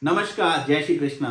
नमस्कार, जय श्री कृष्णा।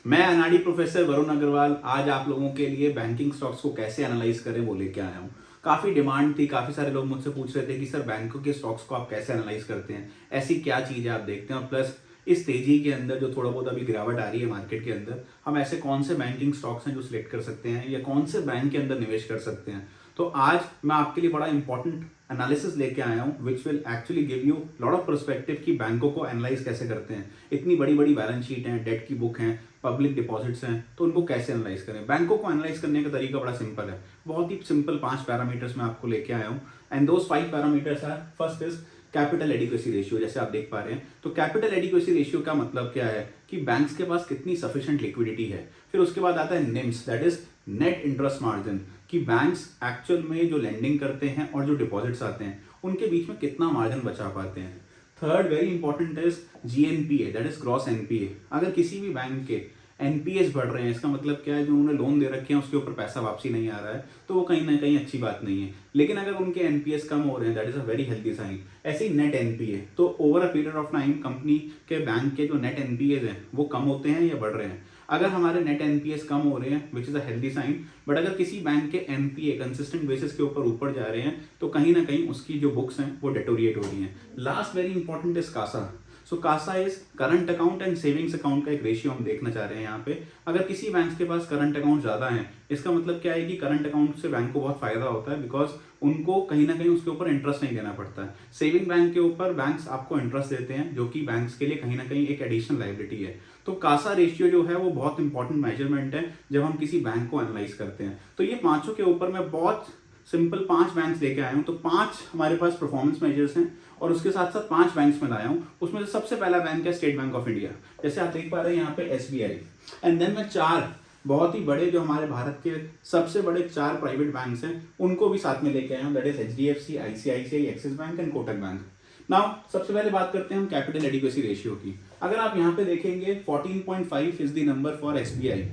मैं अनाड़ी प्रोफेसर वरुण अग्रवाल आज आप लोगों के लिए बैंकिंग स्टॉक्स को कैसे एनालाइज करें वो लेके आया हूँ। काफ़ी डिमांड थी, काफ़ी सारे लोग मुझसे पूछ रहे थे कि सर बैंकों के स्टॉक्स को आप कैसे एनालाइज करते हैं, ऐसी क्या चीज़ है आप देखते हैं, और प्लस इस तेजी के अंदर जो थोड़ा बहुत अभी गिरावट आ रही है मार्केट के अंदर, हम ऐसे कौन से बैंकिंग स्टॉक्स हैं जो सिलेक्ट कर सकते हैं या कौन से बैंक के अंदर निवेश कर सकते हैं। तो आज मैं आपके लिए बड़ा इंपॉर्टेंट एनालिसिस लेके आया हूँ which will actually give you lot of perspective कि बैंकों को एनालाइज कैसे करते हैं। इतनी बड़ी बड़ी बैलेंस शीट हैं, डेट की बुक हैं, पब्लिक डिपॉजिट्स हैं, तो उनको कैसे एनालाइज करें। बैंकों को एनालाइज करने का तरीका बड़ा सिंपल है, बहुत ही सिंपल 5 पैरामीटर्स मैं आपको लेके आया हूँ। And those 5 parameters are, first is capital adequacy ratio. जैसे आप देख पा रहे हैं, तो कैपिटल एडिक्वेसी रेशियो का मतलब क्या है कि बैंक्स के पास कितनी सफिशिएंट लिक्विडिटी है। फिर उसके बाद आता है NIMS, that is net interest margin, कि बैंक्स एक्चुअल में जो लेंडिंग करते हैं और जो डिपॉजिट्स आते हैं उनके बीच में कितना मार्जिन बचा पाते हैं। Third very important is GNPA, that is gross NPA. अगर किसी भी बैंक के एनपीएस बढ़ रहे हैं, इसका मतलब क्या है, जो उन्होंने लोन दे रखे हैं उसके ऊपर पैसा वापसी नहीं आ रहा है, तो वो कहीं ना कहीं अच्छी बात नहीं है। लेकिन अगर उनके एनपीएस कम हो रहे हैं, that is a very healthy sign. ऐसे ही नेट एनपीए, तो over a period of time company के बैंक के जो नेट एनपीएस हैं वो कम होते हैं या बढ़ रहे हैं। अगर हमारे नेट एनपीएस कम हो रहे हैं which is a healthy sign, but अगर किसी बैंक के एनपीए कंसिस्टेंट बेसिस के ऊपर जा रहे हैं तो कहीं ना कहीं उसकी जो बुक्स हैं वो डेटोरिएट हो रही हैं। Last very important is CASA. So CASA is current account and savings account का एक रेशियो हम देखना चाह रहे हैं यहाँ पे। अगर किसी बैंक के पास करंट अकाउंट ज़्यादा है, इसका मतलब क्या है कि करंट अकाउंट से बैंक को बहुत फायदा होता है, बिकॉज उनको कहीं ना कहीं उसके ऊपर इंटरेस्ट नहीं देना पड़ता है। सेविंग बैंक के ऊपर बैंक्स आपको इंटरेस्ट देते हैं, जो कि बैंक्स के लिए कहीं ना कहीं एक एडिशनल लाइबिलिटी है। तो कासा रेशियो जो है वो बहुत इंपॉर्टेंट मेजरमेंट है जब हम किसी बैंक को एनालाइज करते हैं। तो ये पांचों के ऊपर मैं बहुत सिंपल 5 बैंक्स लेके आया हूँ। तो 5 हमारे पास परफॉर्मेंस मेजर्स हैं और उसके साथ साथ 5 बैंक्स में लाया हूँ। उसमें से सबसे पहला बैंक है स्टेट बैंक ऑफ इंडिया, जैसे आप देख पा रहे हैं यहाँ पे एसबीआई। एंड देन मैं 4 बहुत ही बड़े, जो हमारे भारत के सबसे बड़े 4 प्राइवेट बैंक्स हैं उनको भी साथ में लेके आया हूँ, that is HDFC, ICICI, axis bank and Kotak bank. Now सबसे पहले बात करते हैं हम कैपिटल एडिक्वेसी रेशियो की। अगर आप यहाँ पे देखेंगे 14.5 is the number for SBI,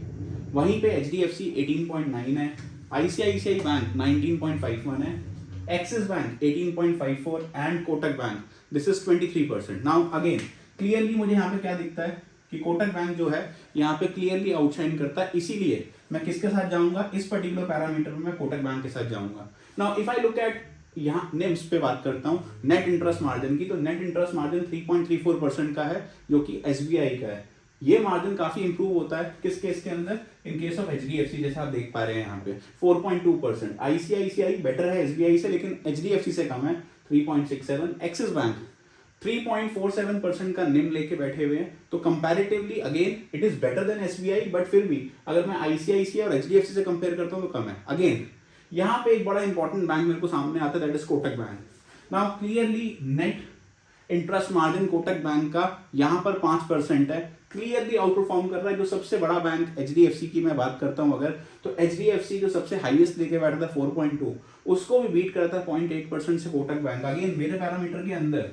वहीं पे एचडीएफसी 18.9 है, आईसीआईसीआई बैंक 19.51 है, axis bank 18.54 and Kotak bank this is 23%। Now again clearly मुझे यहाँ पे क्या दिखता है कि कोटक बैंक जो है यहाँ पे क्लियरली आउटशाइन करता है, इसीलिए मैं किसके साथ जाऊंगा, इस पर्टिकुलर पैरामीटर में मैं कोटक बैंक के साथ जाऊंगा। Now if I look at यहाँ निम्स पे बात करता हूँ, नेट इंटरेस्ट मार्जिन की, तो नेट इंटरेस्ट मार्जिन 3.34% का है जो कि एसबीआई का है। ये मार्जिन काफी इंप्रूव होता है किस केस के अंदर, इन केस ऑफ एचडीएफसी, जैसे आप देख पा रहे हैं यहाँ पे 4.2%। आईसीआईसीआई बेटर है एसबीआई से लेकिन एचडीएफसी से कम है 3.67। एक्सिस बैंक 3.47% का निम लेके बैठे हुए हैं, तो comparatively again it is better than SBI, but फिर भी अगर मैं आईसीआईसीआई और एचडीएफसी से कंपेयर करता हूँ तो कम है। अगेन यहाँ पे एक बड़ा इंपॉर्टेंट बैंक मेरे को सामने आता है, that is Kotak bank. Now clearly net interest margin Kotak bank का यहाँ पर 5% है, क्लियरली आउट परफॉर्म कर रहा है जो सबसे बड़ा बैंक एचडीएफसी की मैं बात करता हूँ अगर, तो एचडीएफसी जो सबसे हाईएस्ट लेके बैठा था 4.2, उसको भी बीट करता है 0.8% से कोटक बैंक। अगेन मेरे पैरामीटर के अंदर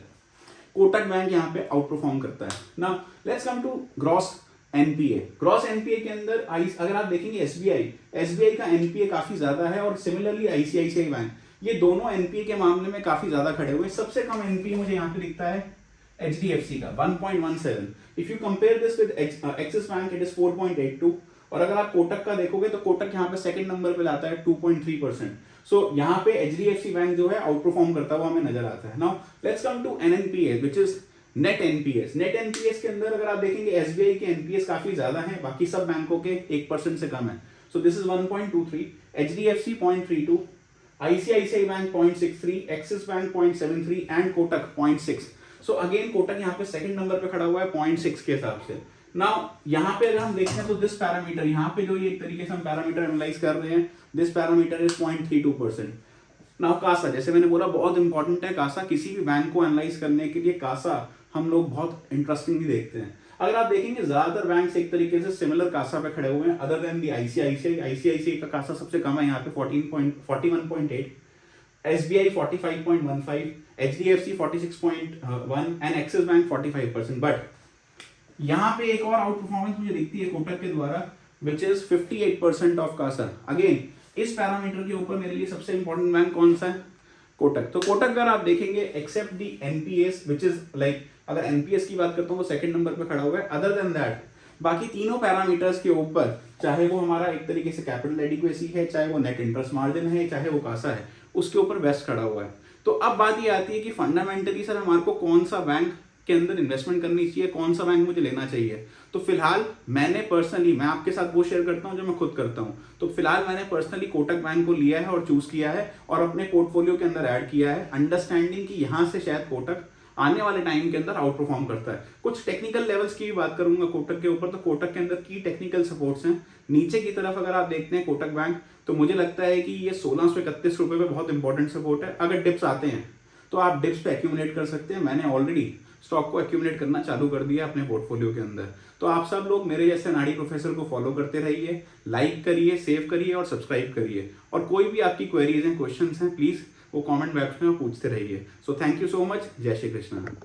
कोटक बैंक यहाँ पे आउट परफॉर्म करता है। Now let's come to gross NPA. Gross NPA के अंदर अगर आप देखेंगे एसबीआई का एनपीए काफी ज्यादा है और सिमिलरली आईसीआईसीआई बैंक, ये दोनों एनपीए के मामले में काफी ज्यादा खड़े हुए हैं। सबसे कम एनपीए मुझे यहाँ पे दिखता है एचडीएफसी का 1.17। If you compare this with axis bank it is 4.82, और अगर आप कोटक का देखोगे तो कोटक यहाँ पे सेकंड नंबर पे लाता है 2.3%। सो यहाँ पे एचडीएफसी बैंक जो है आउट परफॉर्म करता हुआ हमें नजर आता है। Now let's come to NNPA which is net NPS. Net NPS के अंदर अगर आप देखेंगे एसबीआई के एनपीएस काफी ज्यादा है, बाकी सब बैंकों के 1% से कम है। So this is 1.23, HDFC 0.32, ICICI bank 0.63, axis bank 0.73 and Kotak 0.6। So again Kotak यहाँ पे सेकंड नंबर पे खड़ा हुआ है 0.6 के हिसाब से। नाउ यहाँ पे अगर हम देखें तो दिस पैरामीटर, यहाँ पे जो ये एक तरीके से हम पैरामीटर एनालाइज कर रहे हैं, this parameter is 0.32%। Now CASA, जैसे मैंने बोला बहुत इंपॉर्टेंट है कासा, किसी भी बैंक को एनालाइज करने के लिए कासा हम लोग बहुत इंटरेस्टिंगली देखते हैं। अगर आप देखेंगे ज्यादातर बैंक एक तरीके से सिमिलर कासा पे खड़े हुए हैं अदर देन दी आईसीआईसीआई का कासा सबसे कम है यहाँ पे 41.8, SBI 45.15, HDFC 46.1 and axis bank 45%। But यहाँ पे एक और आउट परफॉर्मेंस मुझे दिखती है कोटक के द्वारा which is 58% of CASA. Again इस पैरामीटर के ऊपर मेरे लिए सबसे इंपॉर्टेंट बैंक कौन सा है, कोटक। तो कोटक अगर आप देखेंगे except the NPS which is like अगर एनपीएस की बात करता हूँ वो सेकंड नंबर पे खड़ा हुआ है। अदर देन दैट बाकी तीनों पैरामीटर्स के ऊपर, चाहे वो हमारा एक तरीके से कैपिटल एडिक्वेसी है, चाहे वो नेट इंटरेस्ट मार्जिन है, चाहे वो कासा है, उसके ऊपर बेस्ट खड़ा हुआ है। तो अब बात ये आती है कि फंडामेंटली सर हमारे को कौन सा बैंक के अंदर इन्वेस्टमेंट करनी चाहिए, कौन सा बैंक मुझे लेना चाहिए। तो फिलहाल मैंने पर्सनली, मैं आपके साथ वो शेयर करता हूँ जो मैं खुद करता हूँ। तो फिलहाल मैंने पर्सनली कोटक बैंक को लिया है और चूज किया है और अपने पोर्टफोलियो के अंदर ऐड किया है, अंडरस्टैंडिंग कि यहाँ से शायद कोटक आने वाले टाइम के अंदर आउट परफॉर्म करता है। कुछ टेक्निकल लेवल्स की भी बात करूंगा कोटक के ऊपर, तो कोटक के अंदर की टेक्निकल सपोर्ट्स हैं। नीचे की तरफ अगर आप देखते हैं कोटक बैंक, तो मुझे लगता है कि ये 1631 रुपए पे बहुत इंपॉर्टेंट सपोर्ट है। अगर डिप्स आते हैं तो आप डिप्स पे एक्यूमुलेट कर सकते हैं। मैंने ऑलरेडी स्टॉक को एक्यूमुलेट करना चालू कर दिया अपने पोर्टफोलियो के अंदर। तो आप सब लोग मेरे जैसे अनाड़ी प्रोफेसर को फॉलो करते रहिए, लाइक करिए, सेव करिए और सब्सक्राइब करिए। और कोई भी आपकी क्वेरीज हैं, क्वेश्चंस हैं, प्लीज वो कमेंट बॉक्स में पूछते रहिए। So thank you so much. जय श्री कृष्णा।